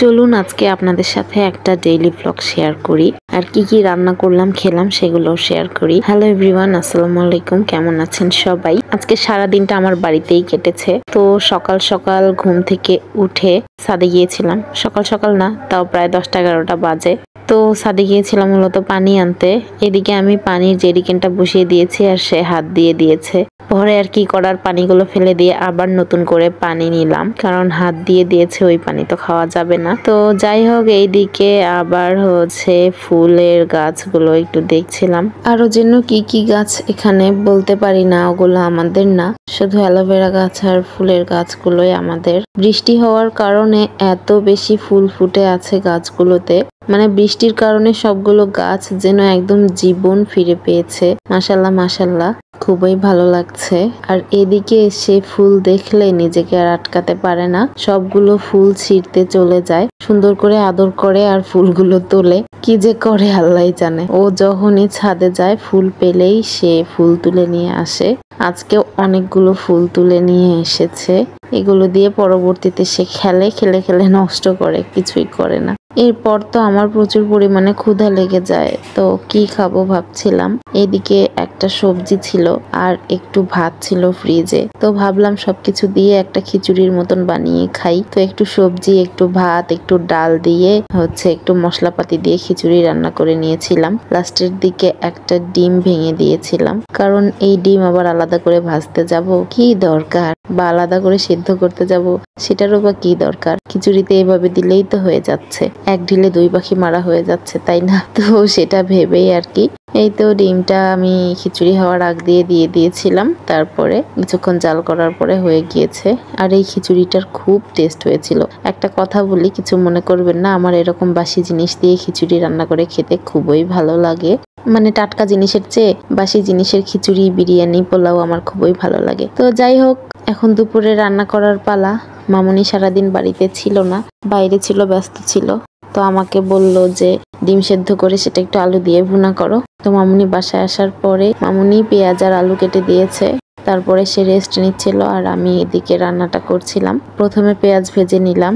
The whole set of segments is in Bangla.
চলুন আজকে আপনাদের সাথে একটা ডেইলি ব্লগ শেয়ার করি আর কি কি রান্না করলাম খেলাম সেগুলো শেয়ার করি। হ্যালো এভরিওয়ান, আসসালামু আলাইকুম। কেমন আছেন সবাই? আজকে সারা দিনটা আমার বাড়িতেই কেটেছে। তো সকাল সকাল ঘুম থেকে উঠে ছাদে গিয়েছিলাম। সকাল সকাল না, তাও প্রায় 10টা-11টা বাজে। তো ছাদে গিয়েছিলাম মূলত পানি আনতে। এদিকে আমি পানির জেরিকেনটা বসিয়ে দিয়েছি আর সে হাত দিয়ে দিয়েছে। পরে আর কি করার, পানিগুলো ফেলে দিয়ে আবার নতুন করে পানি নিলাম, কারণ হাত দিয়ে দিয়েছে, ওই পানি তো খাওয়া যাবে না। তো যাই হোক, এইদিকে আবার হচ্ছে ফুলের গাছগুলো একটু দেখছিলাম। আরো যেন কি কি গাছ এখানে বলতে পারি না, ওগুলো আমাদের না, শুধু অ্যালোভেরা গাছ আর ফুলের গাছগুলোই আমাদের। বৃষ্টি হওয়ার কারণে এত বেশি ফুল ফুটে আছে গাছগুলোতে, মানে বৃষ্টির কারণে সবগুলো গাছ যেন একদম জীবন ফিরে পেয়েছে। মাশাল্লাহ মাশাল্লাহ, খুবই ভালো লাগছে। আর এদিকে এসে ফুল দেখলে নিজেকে আর আটকাতে পারে না, সবগুলো ফুল ছিঁড়তে চলে যায়, সুন্দর করে আদর করে আর ফুলগুলো তোলে। কি যে করে আল্লাহ জানে। ও যখনই ছাদে যায় ফুল পেলেই সে ফুল তুলে নিয়ে আসে। আজকেও অনেকগুলো ফুল তুলে নিয়ে এসেছে। এগুলো দিয়ে পরবর্তীতে সে খেলে, খেলে খেলে নষ্ট করে, কিছুই করে না। এরপর তো আমার প্রচুর পরিমাণে ক্ষুধা লেগে যায়, তো কি খাবো ভাবছিলাম। এদিকে একটা সবজি ছিল আর একটু ভাত ছিল ফ্রিজে, তো ভাবলাম সবকিছু দিয়ে একটা খিচুড়ির মতন বানিয়ে খাই। তো একটু সবজি, একটু ভাত, একটু ডাল দিয়ে হচ্ছে একটু মশলাপাতি দিয়ে খিচুড়ি রান্না করে নিয়েছিলাম। লাস্টের দিকে একটা ডিম ভেঙে দিয়েছিলাম, কারণ এই ডিম আবার আলাদা করে ভাজতে যাব কি দরকার, বা আলাদা করে সিদ্ধ করতে যাব সেটারও বা কি দরকার। খিচুড়িতে এইভাবে দিলেই তো হয়ে যাচ্ছে, এক ঢিলে দুই পাখি মারা হয়ে যাচ্ছে, তাই না? তো সেটা ভেবেই আর কি এই তো ডিমটা আমি খিচুড়ি হওয়ার আগ দিয়ে দিয়েছিলাম। তারপরে কিছুক্ষণ জাল করার পরে হয়ে গিয়েছে। আর এই খিচুড়িটার খুব টেস্ট হয়েছিল। একটা কথা বলি, কিছু মনে করবেন না, আমার এরকম বাসি জিনিস দিয়ে খিচুড়ি রান্না করে খেতে খুবই ভালো লাগে। মানে টাটকা জিনিসের চেয়ে বাসি জিনিসের খিচুড়ি, বিরিয়ানি, পোলাও আমার খুবই ভালো লাগে। তো যাই হোক, এখন দুপুরে রান্না করার পালা। মামুনি সারাদিন বাড়িতে ছিল না, বাইরে ছিল, ব্যস্ত ছিল। তো আমাকে বলল যে ডিম সেদ্ধ করে সেটা একটু আলু দিয়ে ভুনা করো। তো মামুনি বাসায় আসার পরে মামুনি পেঁয়াজ আর আলু কেটে দিয়েছে। তারপরে সে রেস্ট নিচ্ছিল আর আমি এদিকে রান্নাটা করছিলাম। প্রথমে পেঁয়াজ ভেজে নিলাম।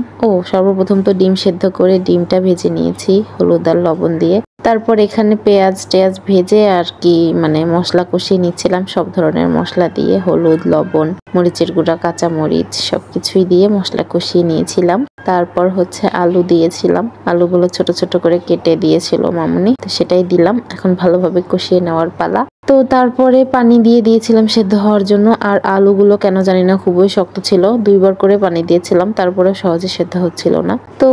সর্বপ্রথম তো ডিম সেদ্ধ করে ডিমটা ভেজে নিয়েছি হলুদ আর লবণ দিয়ে। তারপর এখানে পেঁয়াজ টেয়াজ ভেজে আর কি মানে মশলা কষিয়ে নিচ্ছিলাম, সব ধরনের মশলা দিয়ে, হলুদ, লবণ, মরিচের গুঁড়া, কাঁচা মরিচ সবকিছুই দিয়ে মশলা কষিয়ে নিয়েছিলাম। তারপর হচ্ছে আলু দিয়েছিলাম, আলুগুলো ছোট ছোট করে কেটে দিয়েছিল মামুনি, তো সেটাই দিলাম। এখন ভালোভাবে কষিয়ে নেওয়ার পালা। তো তারপরে পানি দিয়ে দিয়েছিলাম সেদ্ধ হওয়ার জন্য। আর আলুগুলো কেন জানি না খুবই শক্ত ছিল, 2বার করে পানি দিয়েছিলাম, তারপরে সহজে সেদ্ধ হচ্ছিল না। তো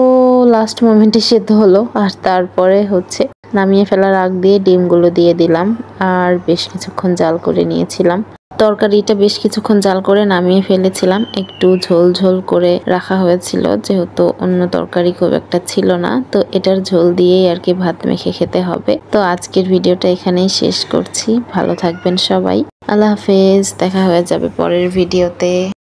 লাস্ট মোমেন্টে সেদ্ধ হলো। আর তারপরে হচ্ছে নামিয়ে ফেলার আগ দিয়ে ডিমগুলো দিয়ে দিলাম আর বেশ কিছুক্ষণ জাল করে নিয়েছিলাম। তরকারিটা বেশ কিছুক্ষণ জাল করে নামিয়ে ফেলেছিলাম, একটু ঝোল ঝোল করে রাখা হয়েছিল, যেহেতু অন্য তরকারি খুব একটা ছিল না। তো এটার ঝোল দিয়েই আর কি ভাত মেখে খেতে হবে। তো আজকের ভিডিওটা এখানেই শেষ করছি। ভালো থাকবেন সবাই, আল্লাহ হাফেজ। দেখা হয়ে যাবে পরের ভিডিওতে।